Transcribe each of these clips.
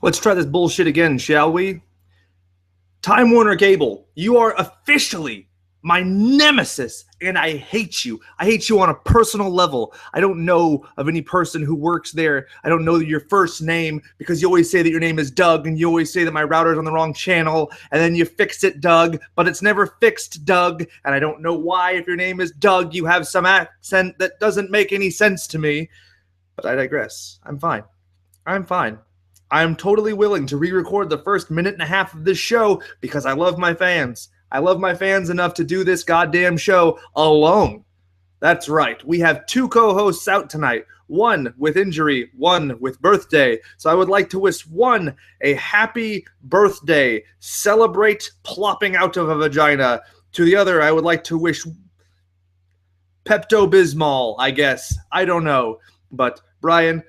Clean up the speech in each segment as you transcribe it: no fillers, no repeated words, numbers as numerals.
Let's try this bullshit again, shall we? Time Warner Cable, you are officially my nemesis, and I hate you. I hate you on a personal level. I don't know of any person who works there. I don't know your first name because you always say that your name is Doug, and you always say that my router's on the wrong channel, and then you fix it, Doug, but it's never fixed, Doug, and I don't know why. If your name is Doug, you have some accent that doesn't make any sense to me, but I digress. I'm fine. I'm totally willing to re-record the first minute and a half of this show because I love my fans. I love my fans enough to do this goddamn show alone. That's right. We have two co-hosts out tonight, one with injury, one with birthday. So I would like to wish one a happy birthday. Celebrate plopping out of a vagina. To the other, I would like to wish Pepto-Bismol, I guess. I don't know. But Brian,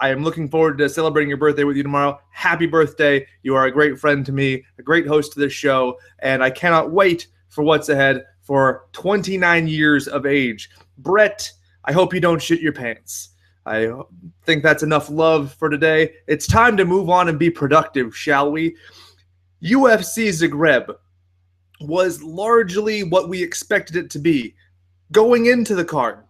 I am looking forward to celebrating your birthday with you tomorrow. Happy birthday. You are a great friend to me, a great host to this show, and I cannot wait for what's ahead for 29 years of age. Brett, I hope you don't shit your pants. I think that's enough love for today. It's time to move on and be productive, shall we? UFC Zagreb was largely what we expected it to be. Going into the card,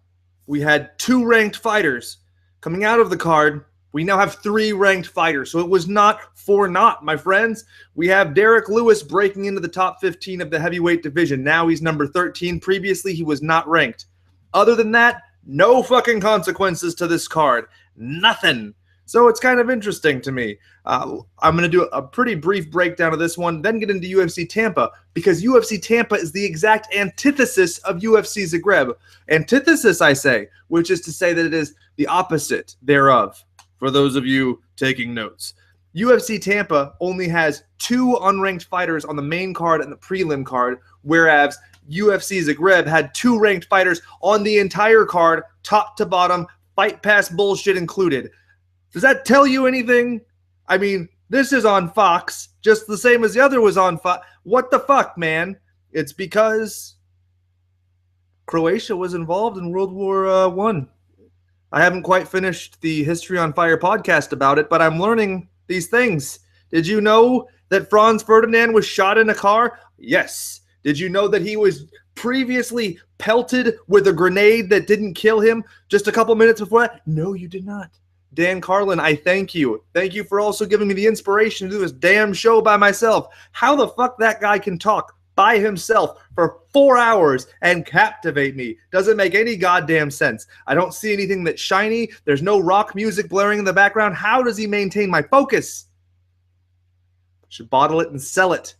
we had two ranked fighters. Coming out of the card, we now have three ranked fighters. So it was not for naught, my friends. We have Derek Lewis breaking into the top 15 of the heavyweight division. Now he's number 13. Previously, he was not ranked. Other than that, no fucking consequences to this card. Nothing. So it's kind of interesting to me. I'm going to do a pretty brief breakdown of this one, then get into UFC Tampa, because UFC Tampa is the exact antithesis of UFC Zagreb. Antithesis, I say, which is to say that it is the opposite thereof, for those of you taking notes. UFC Tampa only has two unranked fighters on the main card and the prelim card, whereas UFC Zagreb had two ranked fighters on the entire card, top to bottom, fight pass bullshit included. Does that tell you anything? I mean, this is on Fox, just the same as the other was on Fox. What the fuck, man? It's because Croatia was involved in World War I. I haven't quite finished the History on Fire podcast about it, but I'm learning these things. Did you know that Franz Ferdinand was shot in a car? Yes. Did you know that he was previously pelted with a grenade that didn't kill him just a couple minutes before that? No, you did not. Dan Carlin, I thank you. Thank you for also giving me the inspiration to do this damn show by myself. How the fuck that guy can talk by himself for 4 hours and captivate me doesn't make any goddamn sense. I don't see anything that's shiny. There's no rock music blaring in the background. How does he maintain my focus? I should bottle it and sell it.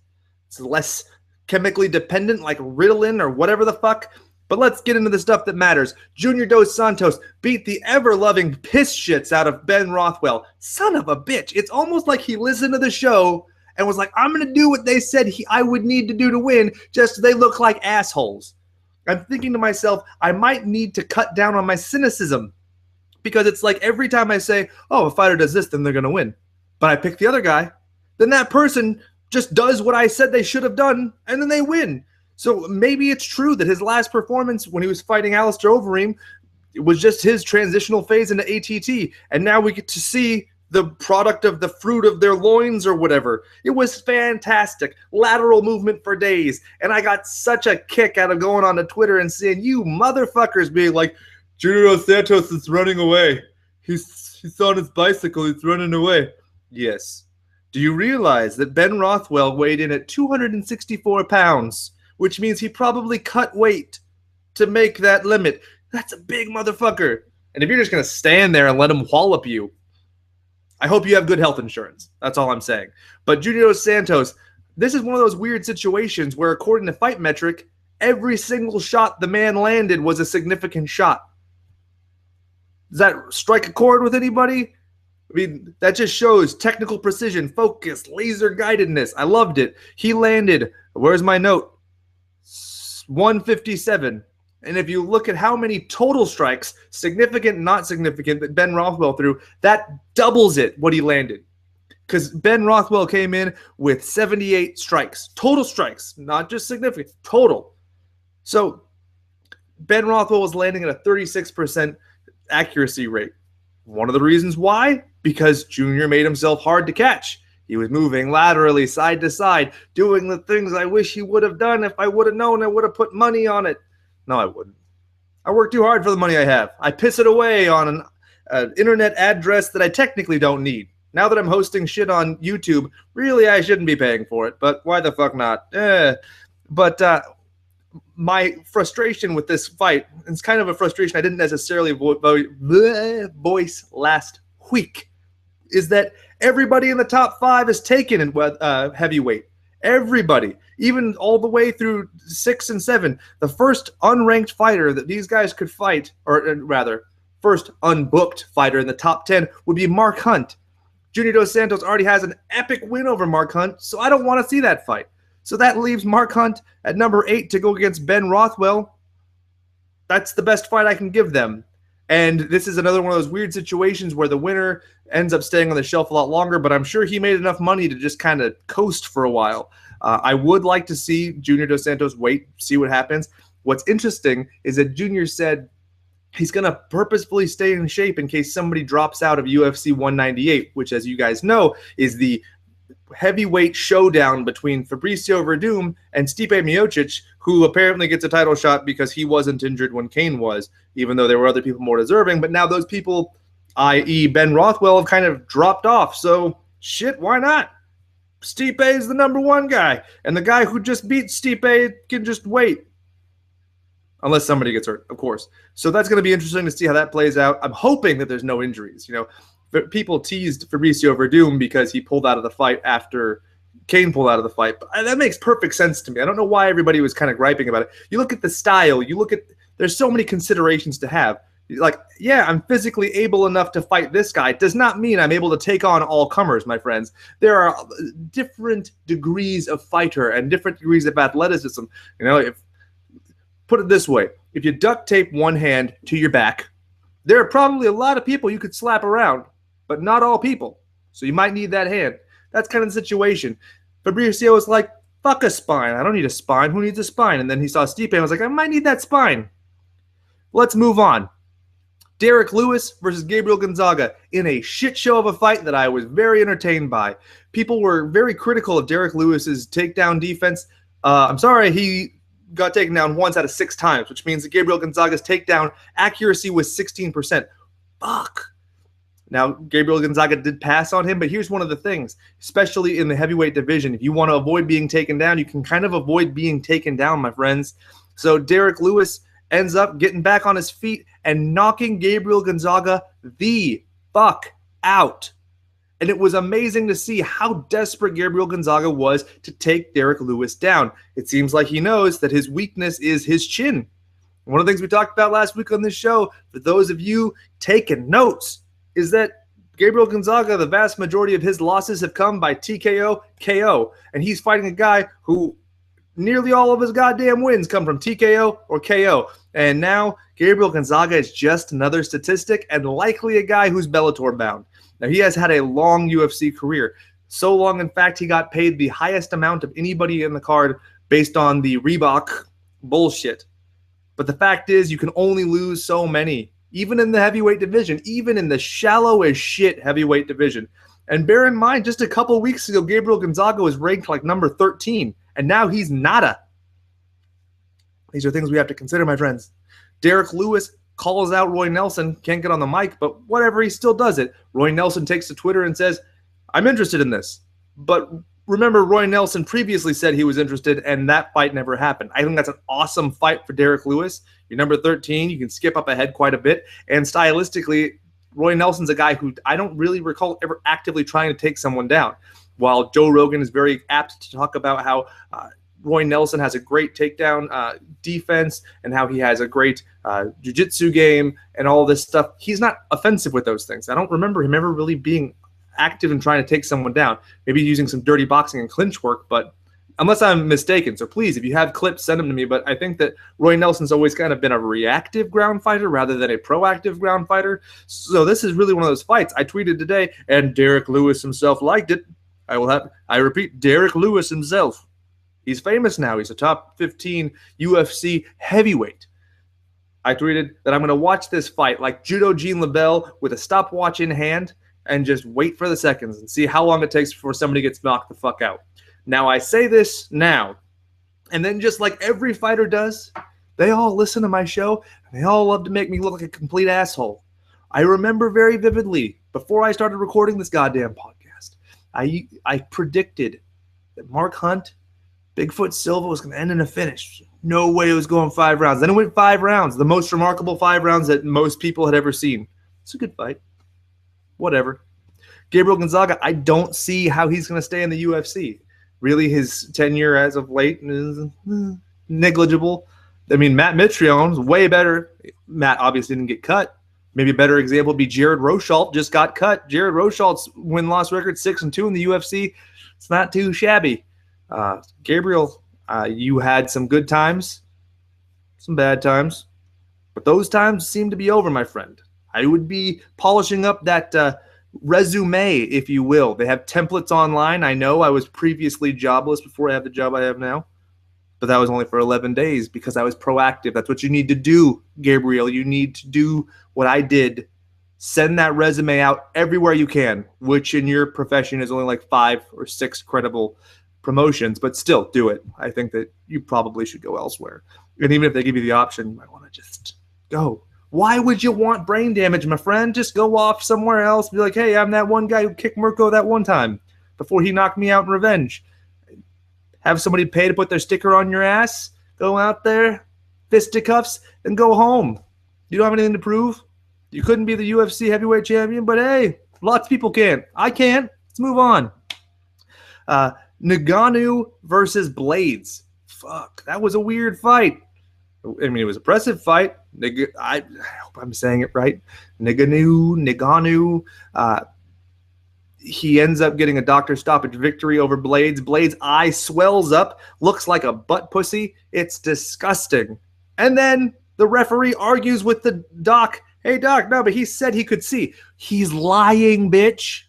It's less chemically dependent like Ritalin or whatever the fuck. But let's get into the stuff that matters. Junior Dos Santos beat the ever-loving piss shits out of Ben Rothwell. Son of a bitch. It's almost like he listened to the show and was like, I'm going to do what they said I would need to do to win, just so they look like assholes. I'm thinking to myself, I might need to cut down on my cynicism, because it's like every time I say, oh, if a fighter does this, then they're going to win. But I pick the other guy, then that person just does what I said they should have done, and then they win. So maybe it's true that his last performance when he was fighting Alistair Overeem, it was just his transitional phase into ATT. And now we get to see the product of the fruit of their loins or whatever. It was fantastic. Lateral movement for days. And I got such a kick out of going on to Twitter and seeing you motherfuckers being like, Junior Dos Santos is running away. He's on his bicycle. He's running away. Yes. Do you realize that Ben Rothwell weighed in at 264 pounds? Which means he probably cut weight to make that limit. That's a big motherfucker. And if you're just going to stand there and let him wallop you, I hope you have good health insurance. That's all I'm saying. But Junior Dos Santos, this is one of those weird situations where, according to Fight Metric, every single shot the man landed was a significant shot. Does that strike a chord with anybody? I mean, that just shows technical precision, focus, laser guidedness. I loved it. He landed, where's my note? 157. And if you look at how many total strikes, significant, not significant, that Ben Rothwell threw, that doubles it, what he landed. Because Ben Rothwell came in with 78 strikes. Total strikes, not just significant, total. So Ben Rothwell was landing at a 36% accuracy rate. One of the reasons why? Because Junior made himself hard to catch. He was moving laterally, side to side, doing the things I wish he would have done. If I would have known, I would have put money on it. No, I wouldn't. I work too hard for the money I have. I piss it away on an internet address that I technically don't need. Now that I'm hosting shit on YouTube, really I shouldn't be paying for it, but why the fuck not? But my frustration with this fight, it's kind of a frustration I didn't necessarily voice last week, is that everybody in the top 5 is taken in heavyweight. Everybody, even all the way through 6 and 7. The first unranked fighter that these guys could fight, or rather, first unbooked fighter in the top 10 would be Mark Hunt. Junior Dos Santos already has an epic win over Mark Hunt, so I don't want to see that fight. So that leaves Mark Hunt at number 8 to go against Ben Rothwell. That's the best fight I can give them. And this is another one of those weird situations where the winner ends up staying on the shelf a lot longer, but I'm sure he made enough money to just kind of coast for a while. I would like to see Junior Dos Santos wait, see what happens. What's interesting is that Junior said he's going to purposefully stay in shape in case somebody drops out of UFC 198, which, as you guys know, is the heavyweight showdown between Fabricio Verdum and Stipe Miocic, who apparently gets a title shot because he wasn't injured when Kane was, even though there were other people more deserving. But now those people, i.e. Ben Rothwell, have kind of dropped off. So, shit, why not? Stipe is the number 1 guy, and the guy who just beat Stipe can just wait. Unless somebody gets hurt, of course. So that's going to be interesting to see how that plays out. I'm hoping that there's no injuries. You know, people teased Fabricio Verdum because he pulled out of the fight after Kane pulled out of the fight. But that makes perfect sense to me. I don't know why everybody was kind of griping about it. You look at the style. You look at – there's so many considerations to have. Like, yeah, I'm physically able enough to fight this guy. It does not mean I'm able to take on all comers, my friends. There are different degrees of fighter and different degrees of athleticism. You know, put it this way. If you duct tape one hand to your back, there are probably a lot of people you could slap around, but not all people. So you might need that hand. That's kind of the situation. Fabricio was like, fuck a spine. I don't need a spine. Who needs a spine? And then he saw Stipe and was like, I might need that spine. Let's move on. Derek Lewis versus Gabriel Gonzaga in a shit show of a fight that I was very entertained by. People were very critical of Derek Lewis's takedown defense. I'm sorry, he got taken down once out of 6 times, which means that Gabriel Gonzaga's takedown accuracy was 16%. Fuck. Now, Gabriel Gonzaga did pass on him, but here's one of the things, especially in the heavyweight division. If you want to avoid being taken down, you can kind of avoid being taken down, my friends. So Derek Lewis ends up getting back on his feet and knocking Gabriel Gonzaga the fuck out. And it was amazing to see how desperate Gabriel Gonzaga was to take Derek Lewis down. It seems like he knows that his weakness is his chin. One of the things we talked about last week on this show, for those of you taking notes, is that Gabriel Gonzaga, the vast majority of his losses have come by TKO, KO. And he's fighting a guy who nearly all of his goddamn wins come from TKO or KO. And now Gabriel Gonzaga is just another statistic and likely a guy who's Bellator bound. Now, he has had a long UFC career. So long, in fact, he got paid the highest amount of anybody in the card based on the Reebok bullshit. But the fact is, you can only lose so many, even in the heavyweight division, even in the shallow as shit heavyweight division. And bear in mind, just a couple weeks ago, Gabriel Gonzaga was ranked like number 13, and now he's nada. These are things we have to consider, my friends. Derek Lewis calls out Roy Nelson, can't get on the mic, but whatever, he still does it. Roy Nelson takes to Twitter and says, I'm interested in this. But remember, Roy Nelson previously said he was interested, and that fight never happened. I think that's an awesome fight for Derek Lewis. You're number 13. You can skip up ahead quite a bit. And stylistically, Roy Nelson's a guy who I don't really recall ever actively trying to take someone down. While Joe Rogan is very apt to talk about how Roy Nelson has a great takedown defense and how he has a great jiu-jitsu game and all this stuff, he's not offensive with those things. I don't remember him ever really being active in trying to take someone down. Maybe using some dirty boxing and clinch work, but unless I'm mistaken. So please, if you have clips, send them to me. But I think that Roy Nelson's always kind of been a reactive ground fighter rather than a proactive ground fighter. So this is really one of those fights. I tweeted today, and Derek Lewis himself liked it. I repeat, Derek Lewis himself. He's famous now. He's a top 15 UFC heavyweight. I tweeted that I'm going to watch this fight like Judo Jean LaBelle with a stopwatch in hand and just wait for the seconds and see how long it takes before somebody gets knocked the fuck out. Now, I say this now, and then just like every fighter does, they all listen to my show, and they all love to make me look like a complete asshole. I remember very vividly, before I started recording this goddamn podcast, I predicted that Mark Hunt, Bigfoot Silva was going to end in a finish. No way it was going 5 rounds. Then it went 5 rounds, the most remarkable 5 rounds that most people had ever seen. It's a good fight. Whatever. Gabriel Gonzaga, I don't see how he's going to stay in the UFC. Really, his tenure as of late is negligible. I mean, Matt Mitrione's way better. Matt obviously didn't get cut. Maybe a better example would be Jared Rosholt just got cut. Jared Rosholt's win-loss record 6-2 in the UFC. It's not too shabby. Gabriel, you had some good times, some bad times, but those times seem to be over, my friend. I would be polishing up that resume, if you will. They have templates online. I know I was previously jobless before I have the job I have now, but that was only for 11 days because I was proactive. That's what you need to do, Gabriel. You need to do what I did. Send that resume out everywhere you can, which in your profession is only like 5 or 6 credible promotions, but still do it. I think that you probably should go elsewhere. And even if they give you the option, you might want to just go. Why would you want brain damage, my friend? Just go off somewhere else. Be like, hey, I'm that one guy who kicked Mirko that one time before he knocked me out in revenge. Have somebody pay to put their sticker on your ass. Go out there, fisticuffs, and go home. You don't have anything to prove. You couldn't be the UFC heavyweight champion, but hey, lots of people can. I can't. Let's move on. Ngannou versus Blades. Fuck, that was a weird fight. I mean, it was an impressive fight. I hope I'm saying it right. Ngannou. He ends up getting a doctor stoppage victory over Blades. Blades' eye swells up, looks like a butt pussy. It's disgusting. And then the referee argues with the doc. Hey, doc, no, but he said he could see. He's lying, bitch.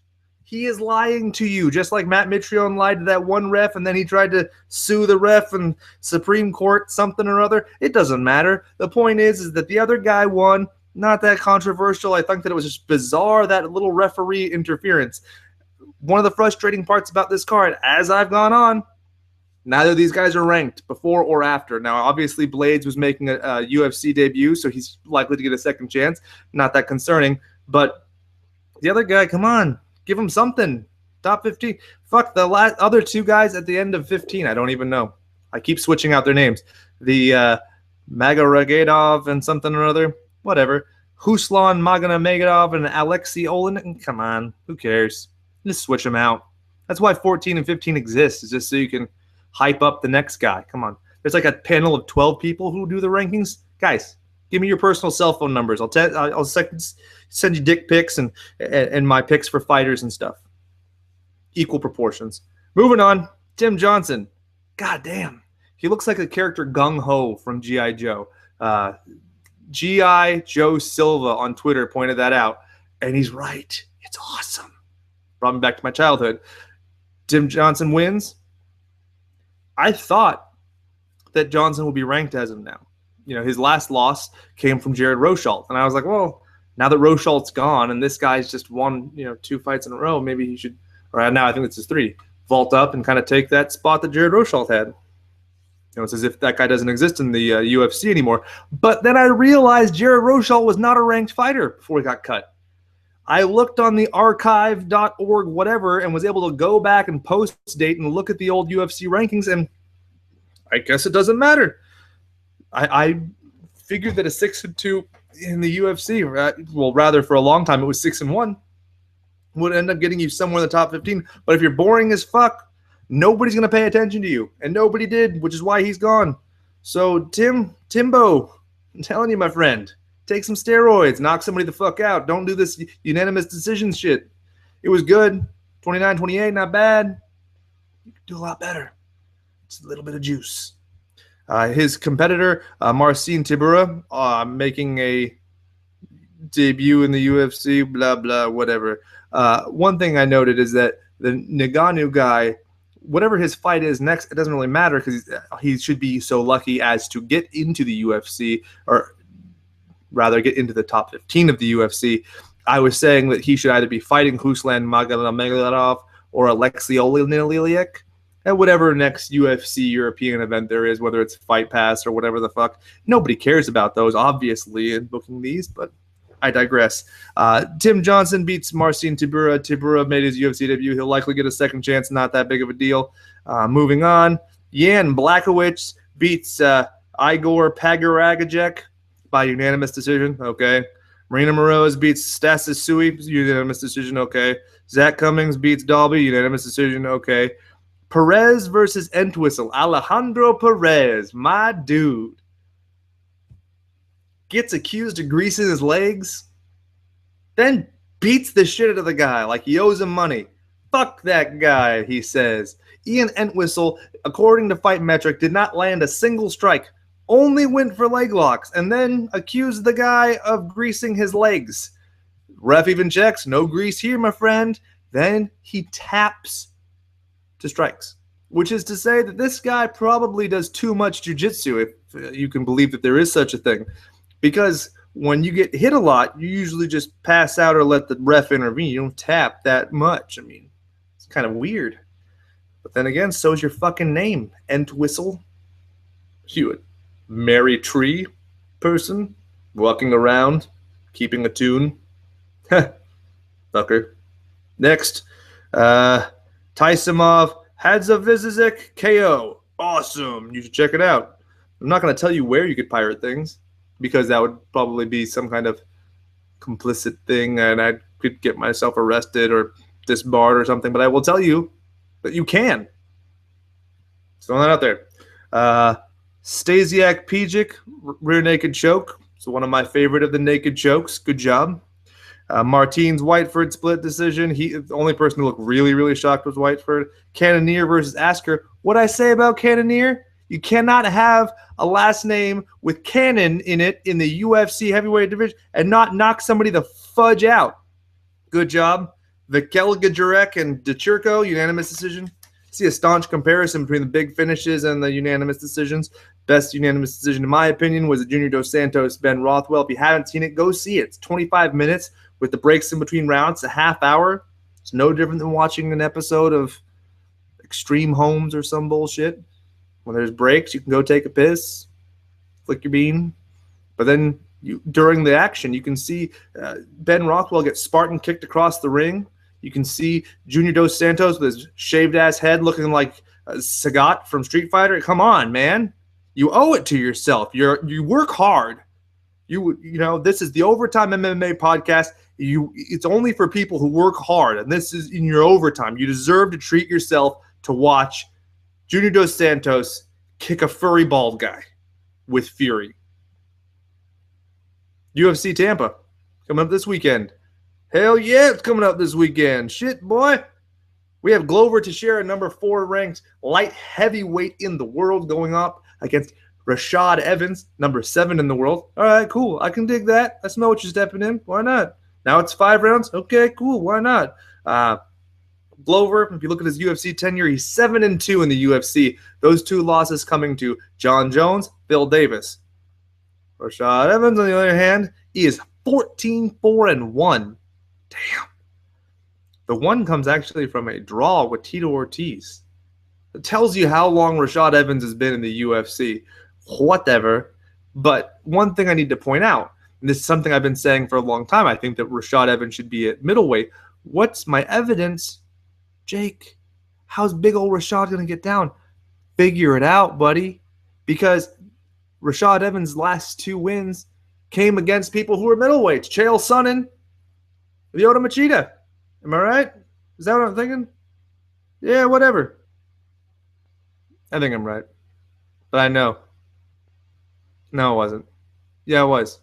He is lying to you, just like Matt Mitrione lied to that one ref, and then he tried to sue the ref and Supreme Court something or other. It doesn't matter. The point is that the other guy won. Not that controversial. I think that it was just bizarre, that little referee interference. One of the frustrating parts about this card, as I've gone on, neither of these guys are ranked before or after. Now, obviously, Blades was making a UFC debut, so he's likely to get a second chance. Not that concerning. But the other guy, come on. Give him something. Top 15. Fuck the other 2 guys at the end of 15. I don't even know. I keep switching out their names. The Magaragadov and something or other. Whatever. Ruslan Magomedov and Alexei Olenek. Come on. Who cares? Just switch them out. That's why 14 and 15 exists. Is just so you can hype up the next guy. Come on. There's like a panel of 12 people who do the rankings. Guys, give me your personal cell phone numbers. I'll send you dick pics and my picks for fighters and stuff. Equal proportions. Moving on, Tim Johnson. God damn. He looks like a character Gung Ho from G.I. Joe. G.I. Joe Silva on Twitter pointed that out. And he's right. It's awesome. Brought me back to my childhood. Tim Johnson wins. I thought that Johnson would be ranked as of now. You know, his last loss came from Jared Rosholt. And I was like, well, now that Rosholt's gone and this guy's just won, 2 fights in a row, maybe he should, or now I think it's his 3, vault up and kind of take that spot that Jared Rosholt had. It's as if that guy doesn't exist in the UFC anymore. But then I realized Jared Rosholt was not a ranked fighter before he got cut. I looked on the archive.org whatever and was able to go back and post-date and look at the old UFC rankings, and I guess it doesn't matter. I figured that a 6-2 in the UFC, well, rather for a long time it was 6-1, would end up getting you somewhere in the top 15. But if you're boring as fuck, nobody's going to pay attention to you. And nobody did, which is why he's gone. So, Timbo, I'm telling you, my friend, take some steroids, knock somebody the fuck out. Don't do this unanimous decision shit. It was good. 29-28, not bad. You could do a lot better. It's a little bit of juice. His competitor, Marcin Tybura, making a debut in the UFC, blah, blah, whatever. One thing I noted is that the Ngannou guy, whatever his fight is next, it doesn't really matter because he should be so lucky as to get into the UFC or rather get into the top 15 of the UFC. I was saying that he should either be fighting Ruslan Magomedov or Alexei Oleinik at whatever next UFC European event there is, whether it's Fight Pass or whatever the fuck. Nobody cares about those, obviously, in booking these, but I digress. Tim Johnson beats Marcin Tybura. Tybura made his UFC debut. He'll likely get a second chance. Not that big of a deal. Moving on, Jan Blachowicz beats Igor Pagaragajek by unanimous decision. Okay. Marina Moroz beats Stasis Sui. Unanimous decision. Okay. Zach Cummings beats Dalby. Unanimous decision. Okay. Perez versus Entwistle. Alejandro Perez, my dude, gets accused of greasing his legs, then beats the shit out of the guy like he owes him money. Fuck that guy, he says. Ian Entwistle, according to Fight Metric, did not land a single strike, only went for leg locks, and then accused the guy of greasing his legs. Ref even checks, no grease here, my friend. Then he taps to strikes, which is to say that this guy probably does too much jiu-jitsu, if you can believe that there is such a thing. Because when you get hit a lot, you usually just pass out or let the ref intervene. You don't tap that much. I mean, it's kind of weird. But then again, so's your fucking name, Entwistle. You a merry tree person walking around, keeping a tune. Fucker. Next, Taisimov Hadzavizizek KO. Awesome. You should check it out. I'm not going to tell you where you could pirate things, because that would probably be some kind of complicit thing, and I could get myself arrested or disbarred or something. But I will tell you that you can. Just throwing that out there. Stasiak Pijic, rear naked choke. So one of my favorite of the naked chokes. Good job. Martins Whiteford split decision. The only person who looked really, really shocked was Whiteford. Cannonier versus Asker. What'd I say about Cannonier? You cannot have a last name with Cannon in it in the UFC heavyweight division and not knock somebody the fudge out. Good job. Vikelga and DeChurko, unanimous decision. See a staunch comparison between the big finishes and the unanimous decisions. Best unanimous decision, in my opinion, was the Junior Dos Santos Ben Rothwell. If you haven't seen it, go see it. It's 25 minutes with the breaks in between rounds, a half hour. It's no different than watching an episode of Extreme Homes or some bullshit. When there's breaks, you can go take a piss, flick your bean. But then during the action, you can see Ben Rothwell get Spartan kicked across the ring. You can see Junior Dos Santos with his shaved-ass head looking like Sagat from Street Fighter. Come on, man. You owe it to yourself. You work hard. You know, this is the Overtime MMA podcast. It's only for people who work hard, and this is in your overtime. You deserve to treat yourself to watch Junior Dos Santos kick a furry bald guy with fury. UFC Tampa coming up this weekend. Hell yeah, it's coming up this weekend. Shit, boy. We have Glover Teixeira, number 4 ranked light heavyweight in the world, going up against Rashad Evans, number 7 in the world. All right, cool. I can dig that. I smell what you're stepping in. Why not? Now it's 5 rounds. Okay, cool. Why not? Glover, if you look at his UFC tenure, he's 7-2 in the UFC. Those 2 losses coming to John Jones, Phil Davis. Rashad Evans, on the other hand, he is 14-4-1. Damn. The one comes actually from a draw with Tito Ortiz. It tells you how long Rashad Evans has been in the UFC. Whatever. But one thing I need to point out, and this is something I've been saying for a long time, I think that Rashad Evans should be at middleweight. What's my evidence? Jake, how's big old Rashad going to get down? Figure it out, buddy. Because Rashad Evans' last 2 wins came against people who were middleweights. Chael Sonnen, Lyoto Machida. Am I right? Is that what I'm thinking? Yeah, whatever. I think I'm right. But I know. No, it wasn't. Yeah, it was.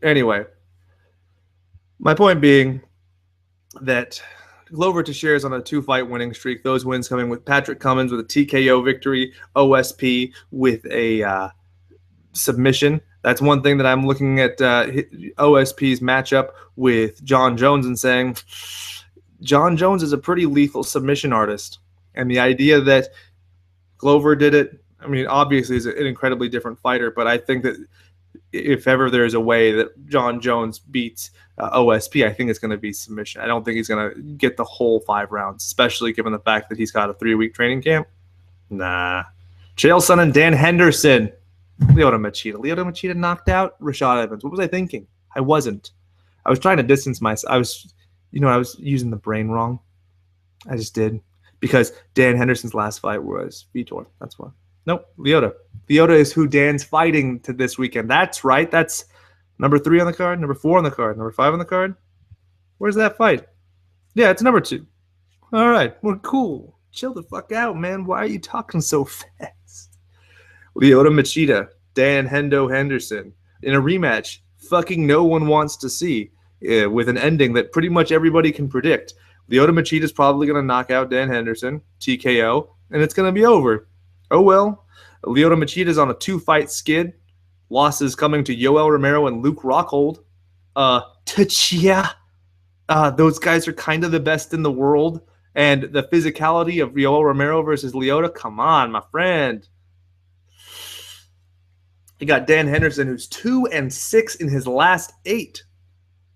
Anyway, my point being that Glover Teixeira is on a 2-fight winning streak. Those wins coming with Patrick Cummins with a TKO victory, OSP with a submission. That's one thing that I'm looking at OSP's matchup with John Jones and saying, John Jones is a pretty lethal submission artist. And the idea that Glover did it, I mean, obviously he's an incredibly different fighter, but I think that if ever there's a way that John Jones beats OSP, I think it's going to be submission. I don't think he's going to get the whole 5 rounds, especially given the fact that he's got a 3-week training camp. Nah. Chael Sonnen and Dan Henderson. Lyoto Machida knocked out Rashad Evans. What was I thinking? I wasn't. I was trying to distance myself. I was using the brain wrong. I just did. Because Dan Henderson's last fight was Vitor. That's why. Nope, Lyoto. Lyoto is who Dan's fighting to this weekend. That's right. That's number 3 on the card, number 4 on the card, number 5 on the card. Where's that fight? Yeah, it's number 2. All right, we're cool. Chill the fuck out, man. Why are you talking so fast? Lyoto Machida, Dan Hendo Henderson in a rematch fucking no one wants to see, with an ending that pretty much everybody can predict. Lyoto Machida is probably going to knock out Dan Henderson, TKO, and it's going to be over. Oh well. Lyoto Machida is on a 2-fight skid. Losses coming to Yoel Romero and Luke Rockhold. Tachia. Those guys are kind of the best in the world. And the physicality of Yoel Romero versus Lyoto, come on, my friend. You got Dan Henderson, who's 2-6 in his last 8.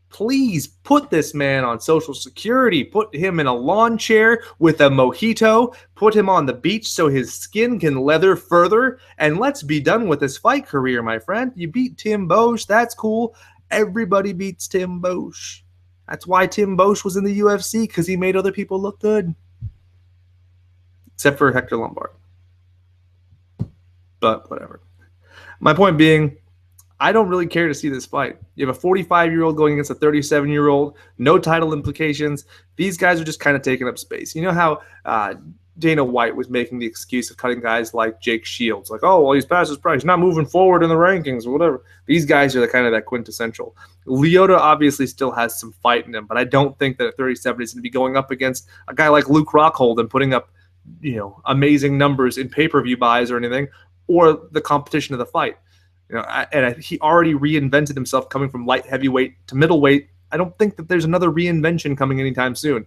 Please put this man on Social Security. Put him in a lawn chair with a mojito. Put him on the beach so his skin can leather further. And let's be done with his fight career, my friend. You beat Tim Bosch. That's cool. Everybody beats Tim Bosch. That's why Tim Bosch was in the UFC, because he made other people look good. Except for Hector Lombard. But whatever. My point being, I don't really care to see this fight. You have a 45-year-old going against a 37-year-old, no title implications. These guys are just kind of taking up space. You know how Dana White was making the excuse of cutting guys like Jake Shields, like, oh, well, he's past his price, he's not moving forward in the rankings or whatever. These guys are the kind of that quintessential. Lyoto obviously still has some fight in him, but I don't think that at 37 he's going to be going up against a guy like Luke Rockhold and putting up, amazing numbers in pay-per-view buys or anything, or the competition of the fight. He already reinvented himself coming from light heavyweight to middleweight. I don't think that there's another reinvention coming anytime soon.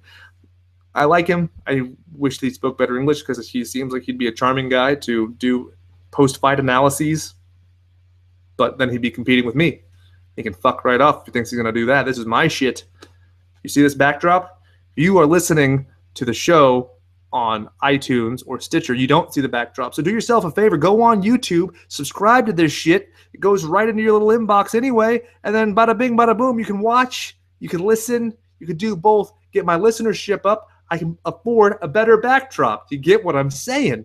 I like him. I wish he spoke better English, because he seems like he'd be a charming guy to do post-fight analyses. But then he'd be competing with me. He can fuck right off if he thinks he's going to do that. This is my shit. You see this backdrop? You are listening to the show on iTunes or Stitcher. You don't see the backdrop. So do yourself a favor. Go on YouTube. Subscribe to this shit. It goes right into your little inbox anyway. And then bada bing, bada boom. You can watch. You can listen. You can do both. Get my listenership up. I can afford a better backdrop. You get what I'm saying?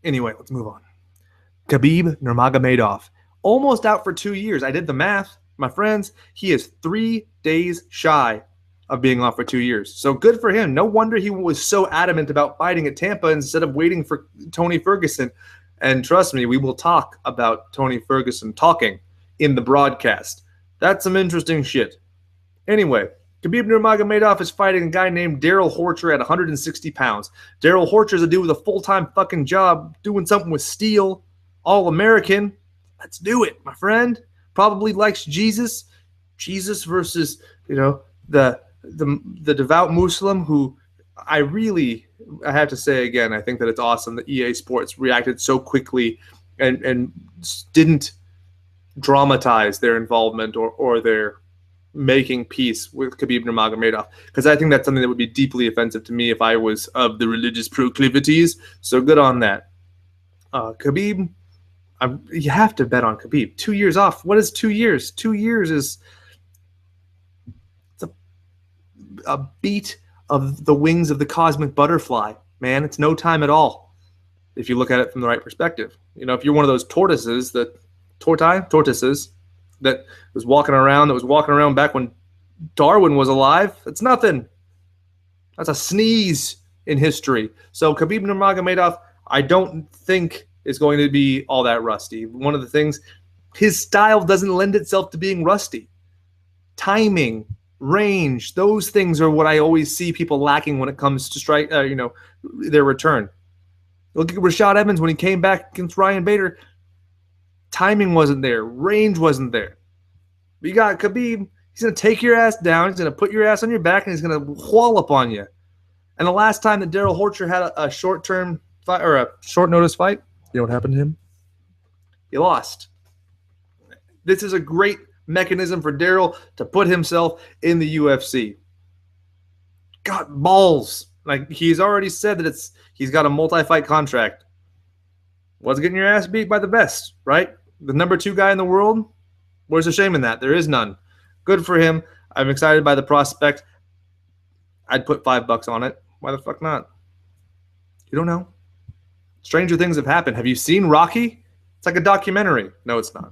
Anyway, let's move on. Khabib Nurmagomedov. Almost out for 2 years. I did the math. My friends, he is 3 days shy of being off for 2 years. So good for him. No wonder he was so adamant about fighting at Tampa instead of waiting for Tony Ferguson. And trust me, we will talk about Tony Ferguson talking in the broadcast. That's some interesting shit. Anyway, Khabib Nurmagomedov is fighting a guy named Daryl Horcher at 160 pounds. Daryl Horcher is a dude with a full-time fucking job doing something with steel. All-American. Let's do it, my friend. Probably likes Jesus. Jesus versus, the devout Muslim, who I have to say again, I think that it's awesome that EA Sports reacted so quickly and didn't dramatize their involvement or their making peace with Khabib Nurmagomedov, because I think that's something that would be deeply offensive to me if I was of the religious proclivities. So good on that. Khabib, you have to bet on Khabib. 2 years off. What is 2 years? 2 years is a beat of the wings of the cosmic butterfly, man. It's no time at all if you look at it from the right perspective. If you're one of those tortoises that was walking around back when Darwin was alive, it's nothing. That's a sneeze in history. So Khabib Nurmagomedov, I don't think is going to be all that rusty. One of the things, his style doesn't lend itself to being rusty. Timing, range, those things are what I always see people lacking when it comes to their return. Look at Rashad Evans when he came back against Ryan Bader. Timing wasn't there. Range wasn't there. But you got Khabib. He's going to take your ass down. He's going to put your ass on your back, and he's going to wallop on you. And the last time that Daryl Horcher had a short-term fight or a short-notice fight, you know what happened to him? He lost. This is a great mechanism for Daryl to put himself in the UFC. Got balls. Like, he's already said that he's got a multi-fight contract. What's getting your ass beat by the best, right? The number 2 guy in the world? Where's the shame in that? There is none. Good for him. I'm excited by the prospect. I'd put $5 on it. Why the fuck not? You don't know. Stranger things have happened. Have you seen Rocky? It's like a documentary. No, it's not.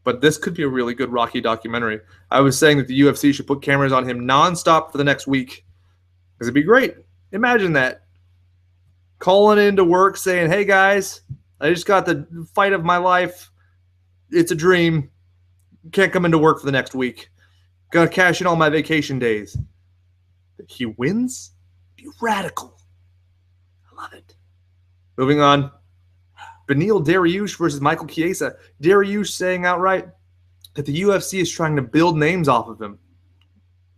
But this could be a really good Rocky documentary. I was saying that the UFC should put cameras on him nonstop for the next week. Because it'd be great. Imagine that. Calling into work saying, hey guys, I just got the fight of my life. It's a dream. Can't come into work for the next week. Gonna cash in all my vacation days. He wins? Be radical. I love it. Moving on. Beneil Dariush versus Michael Chiesa. Dariush saying outright that the UFC is trying to build names off of him.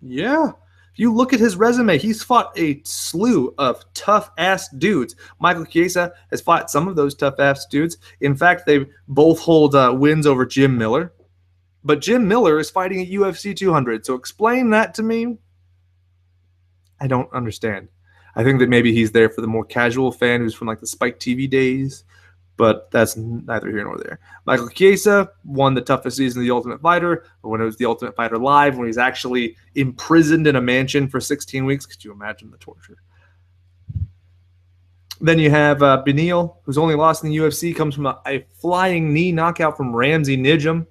Yeah. If you look at his resume, he's fought a slew of tough-ass dudes. Michael Chiesa has fought some of those tough-ass dudes. In fact, they both hold wins over Jim Miller. But Jim Miller is fighting at UFC 200. So explain that to me. I don't understand. I think that maybe he's there for the more casual fan who's from like the Spike TV days. But that's neither here nor there. Michael Chiesa won the toughest season of The Ultimate Fighter, or when it was The Ultimate Fighter Live, when he's actually imprisoned in a mansion for 16 weeks. Could you imagine the torture? Then you have Beneil, who's only lost in the UFC, comes from a flying knee knockout from Ramsey Nijem.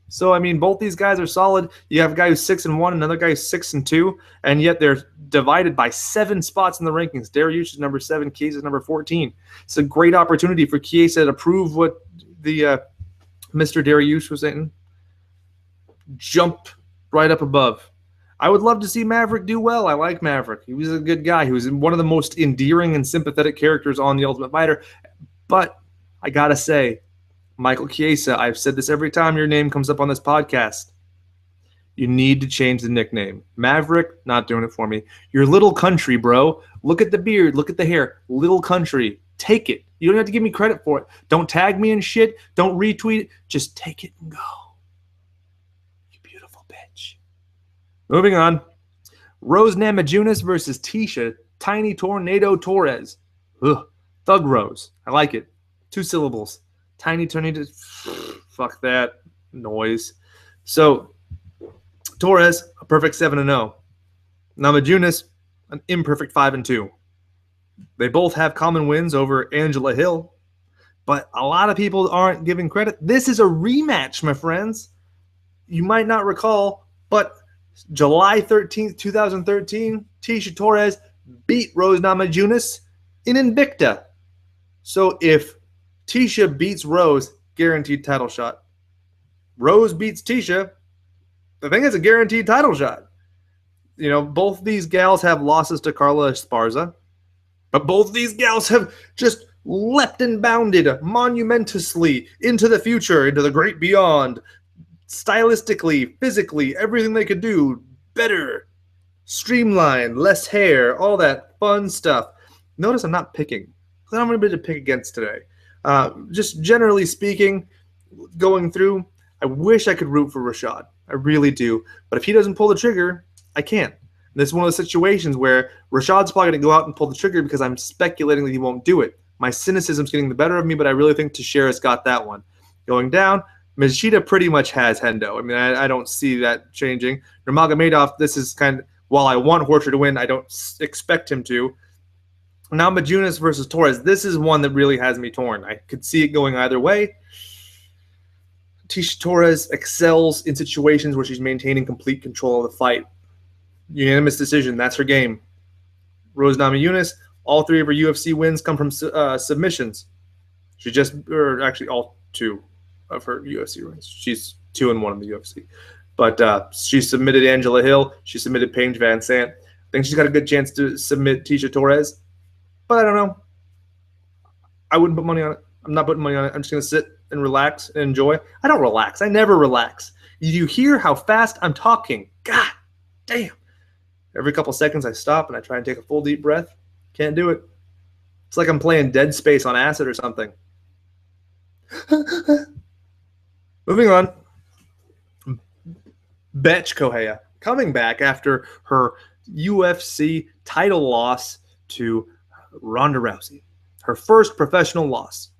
So, I mean, both these guys are solid. You have a guy who's 6-1, another guy who's 6-2, and yet they're divided by 7 spots in the rankings. Dariush is number 7, Chiesa is number 14. It's a great opportunity for Chiesa to prove what the Mr. Dariush was saying. Jump right up above. I would love to see Maverick do well. I like Maverick. He was a good guy. He was one of the most endearing and sympathetic characters on The Ultimate Fighter. But I got to say, Michael Chiesa, I've said this every time your name comes up on this podcast. You need to change the nickname. Maverick, not doing it for me. You're Little Country, bro. Look at the beard. Look at the hair. Little Country. Take it. You don't have to give me credit for it. Don't tag me and shit. Don't retweet it. Just take it and go. You beautiful bitch. Moving on. Rose Namajunas versus Tisha Tiny Tornado Torres. Ugh. Thug Rose. I like it. 2 syllables. Tiny Tornado. Fuck that noise. So, Torres, a perfect 7-0. Namajunas, an imperfect 5-2. They both have common wins over Angela Hill, but a lot of people aren't giving credit. This is a rematch, my friends. You might not recall, but July 13th, 2013, Tisha Torres beat Rose Namajunas in Invicta. So if Tisha beats Rose, guaranteed title shot. Rose beats Tisha, I think it's a guaranteed title shot. You know, both these gals have losses to Carla Esparza, but both these gals have just leapt and bounded monumentously into the future, into the great beyond. Stylistically, physically, everything they could do better, streamlined, less hair, all that fun stuff. Notice I'm not picking. I don't have anybody to pick against today. Just generally speaking, going through, I wish I could root for Rashad. I really do. But if he doesn't pull the trigger, I can't. And this is one of those situations where Rashad's probably going to go out and pull the trigger because I'm speculating that he won't do it. My cynicism's getting the better of me, but I really think Teixeira's got that one. Going down, Machida pretty much has Hendo. I mean, I don't see that changing. Nurmagomedov, this is kind of, while I want Horcher to win, I don't expect him to. Now Namajunas versus Torres. This is one that really has me torn. I could see it going either way. Tisha Torres excels in situations where she's maintaining complete control of the fight. Unanimous decision. That's her game. Rose Namajunas, all 3 of her UFC wins come from submissions. Or actually all 2 of her UFC wins. She's 2-1 in the UFC. But she submitted Angela Hill. She submitted Paige Van Sant. I think she's got a good chance to submit Tisha Torres. But I don't know. I wouldn't put money on it. I'm not putting money on it. I'm just going to sit and relax and enjoy. I don't relax. I never relax. You hear how fast I'm talking. God damn. Every couple seconds I stop and I try and take a full deep breath. Can't do it. It's like I'm playing Dead Space on acid or something. Moving on. Betch Kohea coming back after her UFC title loss to Ronda Rousey. Her first professional loss.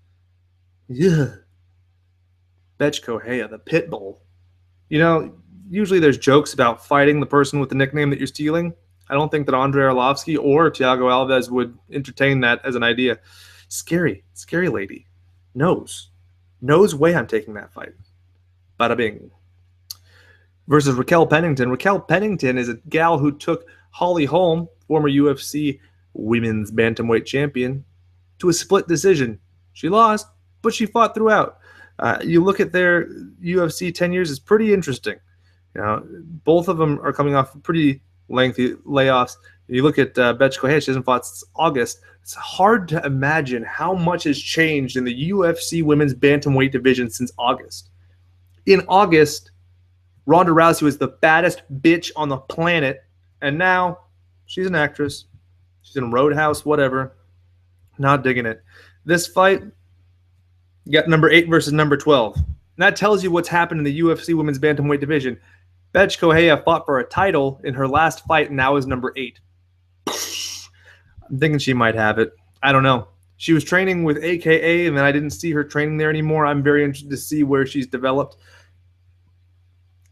Yeah. Betch Kohea, the pit bull. You know, usually there's jokes about fighting the person with the nickname that you're stealing. I don't think that Andrei Arlovski or Thiago Alves would entertain that as an idea. Scary lady. Knows way I'm taking that fight. Bada bing. Versus Raquel Pennington. Raquel Pennington is a gal who took Holly Holm, former UFC women's bantamweight champion, to a split decision. She lost, but she fought throughout. You look at their UFC 10 years, it's pretty interesting. You know, both of them are coming off pretty lengthy layoffs. You look at Betch Kohea, she hasn't fought since August. It's hard to imagine how much has changed in the UFC women's bantamweight division since August. In August, Ronda Rousey was the baddest bitch on the planet, and now she's an actress. She's in Roadhouse, whatever. Not digging it. This fight, you got number 8 versus number 12. And that tells you what's happened in the UFC women's bantamweight division. Betch Kohea fought for a title in her last fight and now is number 8. I'm thinking she might have it. I don't know. She was training with AKA, and then I didn't see her training there anymore. I'm very interested to see where she's developed.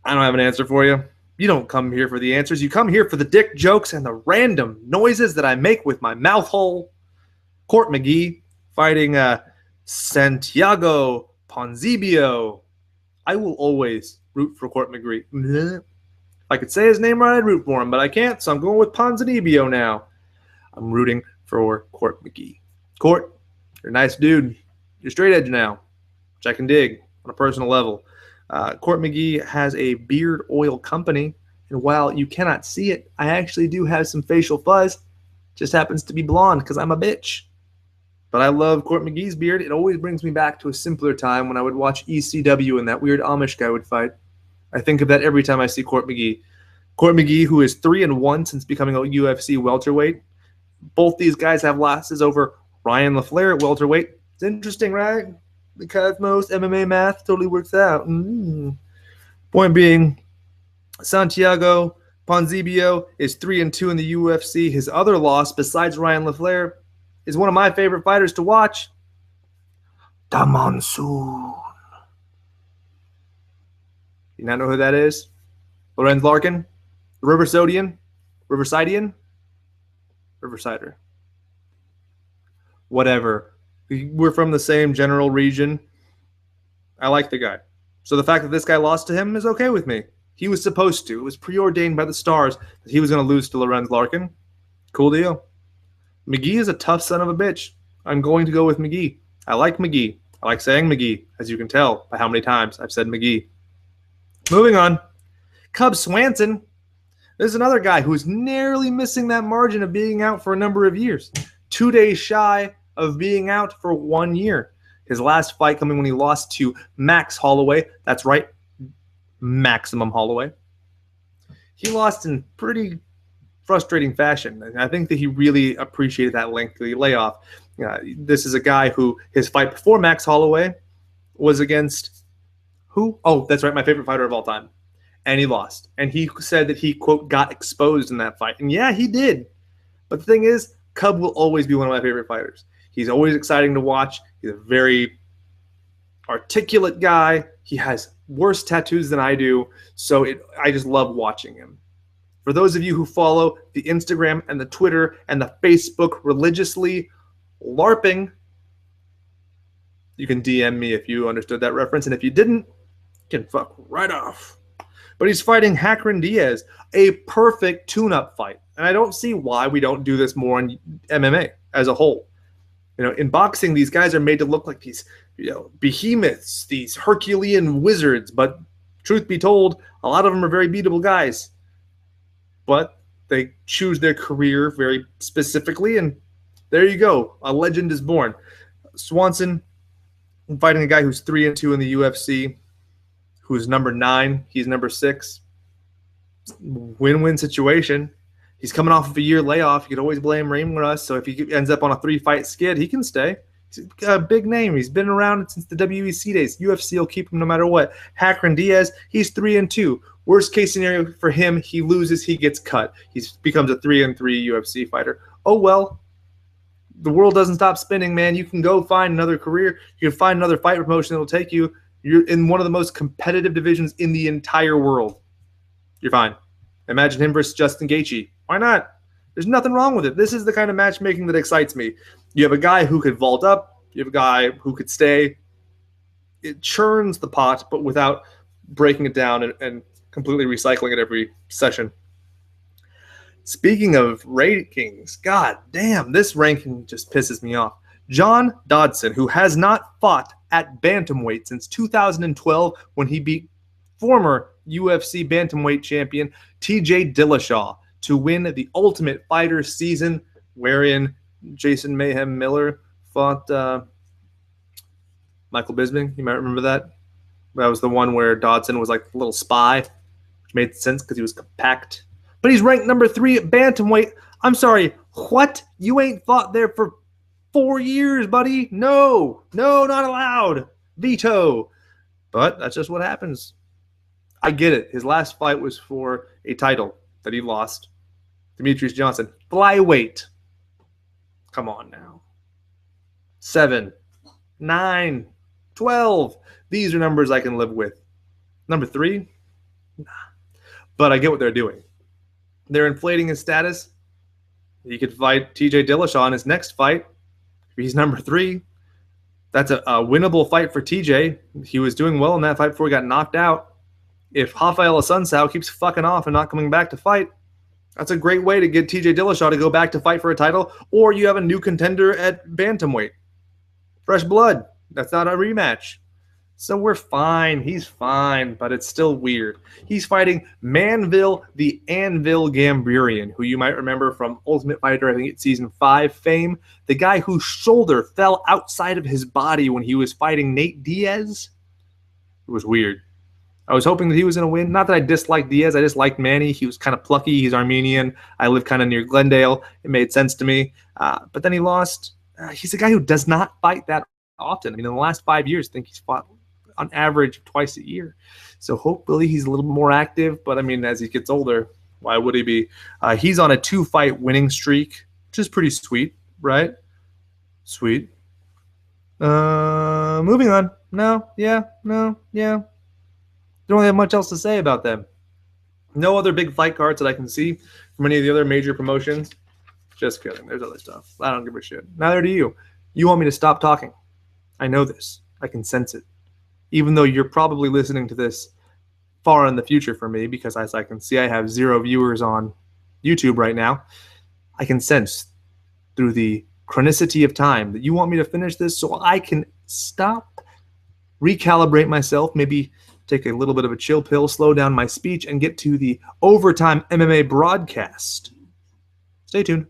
I don't have an answer for you. You don't come here for the answers. You come here for the dick jokes and the random noises that I make with my mouth hole. Court McGee fighting Santiago Ponzinibbio. I will always root for Court McGee. If I could say his name right, I'd root for him, but I can't, so I'm going with Ponzinibbio now. I'm rooting for Court McGee. Court, you're a nice dude. You're straight edge now, which I can dig on a personal level. Court McGee has a beard oil company, and while you cannot see it, I actually do have some facial fuzz. Just happens to be blonde because I'm a bitch. But I love Court McGee's beard. It always brings me back to a simpler time when I would watch ECW and that weird Amish guy would fight. I think of that every time I see Court McGee. Court McGee, who is 3-1 since becoming a UFC welterweight. Both these guys have losses over Ryan LaFleur at welterweight. It's interesting, right? Because most MMA math totally works out. Point being, Santiago Ponzinibbio is 3-2 in the UFC. His other loss, besides Ryan LaFleur, is one of my favorite fighters to watch. The Monsoon. You not know who that is? Lorenz Larkin? Riversidian? Riversider. Whatever. We're from the same general region. I like the guy. So the fact that this guy lost to him is okay with me. He was supposed to. It was preordained by the stars that he was going to lose to Lorenz Larkin. Cool deal. McGee is a tough son of a bitch. I'm going to go with McGee. I like McGee. I like saying McGee, as you can tell by how many times I've said McGee. Moving on. Cub Swanson. This is another guy who's nearly missing that margin of being out for a number of years. 2 days shy of being out for 1 year. His last fight coming when he lost to Max Holloway. That's right, Maximum Holloway. He lost in pretty frustrating fashion. And I think that he really appreciated that lengthy layoff. This is a guy who his fight before Max Holloway was against who? Oh, that's right, my favorite fighter of all time. And he lost. And he said that he, quote, got exposed in that fight. And yeah, he did. But the thing is, Cub will always be one of my favorite fighters. He's always exciting to watch. He's a very articulate guy. He has worse tattoos than I do. So I just love watching him. For those of you who follow the Instagram and the Twitter and the Facebook religiously, LARPing, you can DM me if you understood that reference. And if you didn't, you can fuck right off. But he's fighting Hakron Diaz, a perfect tune-up fight. And I don't see why we don't do this more in MMA as a whole. You know, in boxing, these guys are made to look like these, behemoths, these Herculean wizards. But truth be told, a lot of them are very beatable guys. But they choose their career very specifically, and there you go. A legend is born. Swanson fighting a guy who's 3-2 in the UFC, who's number 9. He's number 6. Win-win situation. He's coming off of a year layoff. You could always blame Rain Russ. So if he ends up on a 3-fight skid, he can stay. A big name. He's been around since the WEC days. UFC will keep him no matter what. Hakron Diaz, he's 3-2. Worst case scenario for him, he loses, he gets cut. He becomes a 3-3 UFC fighter. Oh well. The world doesn't stop spinning, man. You can go find another career. You can find another fight promotion that will take you. You're in one of the most competitive divisions in the entire world. You're fine. Imagine him versus Justin Gaethje. Why not? There's nothing wrong with it. This is the kind of matchmaking that excites me. You have a guy who could vault up. You have a guy who could stay. It churns the pot, but without breaking it down and completely recycling it every session. Speaking of rankings, god damn, this ranking just pisses me off. John Dodson, who has not fought at bantamweight since 2012 when he beat former UFC bantamweight champion TJ Dillashaw to win the Ultimate Fighter season, wherein Jason Mayhem Miller fought Michael Bisping. You might remember that. That was the one where Dodson was like a little spy, which made sense because he was compact. But he's ranked number 3 at bantamweight. I'm sorry, what? You ain't fought there for 4 years, buddy. No, not allowed. Veto. But that's just what happens. I get it. His last fight was for a title that he lost. Demetrius Johnson. Flyweight. Come on now. 7, 9, 12. These are numbers I can live with. Number 3? Nah. But I get what they're doing. They're inflating his status. He could fight TJ Dillashaw in his next fight. He's number 3. That's a winnable fight for TJ. He was doing well in that fight before he got knocked out. If Rafael Assunção keeps fucking off and not coming back to fight, that's a great way to get TJ Dillashaw to go back to fight for a title, or you have a new contender at bantamweight. Fresh blood. That's not a rematch. So we're fine. He's fine, but it's still weird. He's fighting Manville the Anvil Gamburian, who you might remember from Ultimate Fighter, I think it's Season 5 fame. The guy whose shoulder fell outside of his body when he was fighting Nate Diaz. It was weird. I was hoping that he was going to win. Not that I disliked Diaz. I just liked Manny. He was kind of plucky. He's Armenian. I live kind of near Glendale. It made sense to me. But then he lost. He's a guy who does not fight that often. I mean, in the last 5 years, I think he's fought on average twice a year. So hopefully he's a little more active. But, I mean, as he gets older, why would he be? He's on a 2-fight winning streak, which is pretty sweet, right? Sweet. Moving on. No. Don't really have much else to say about them. No other big fight cards that I can see from any of the other major promotions. Just kidding. There's other stuff. I don't give a shit. Neither do you. You want me to stop talking. I know this. I can sense it. Even though you're probably listening to this far in the future for me, because as I can see, I have 0 viewers on YouTube right now. I can sense through the chronicity of time that you want me to finish this so I can stop, recalibrate myself, maybe take a little bit of a chill pill, slow down my speech, and get to the Overtime MMA broadcast. Stay tuned.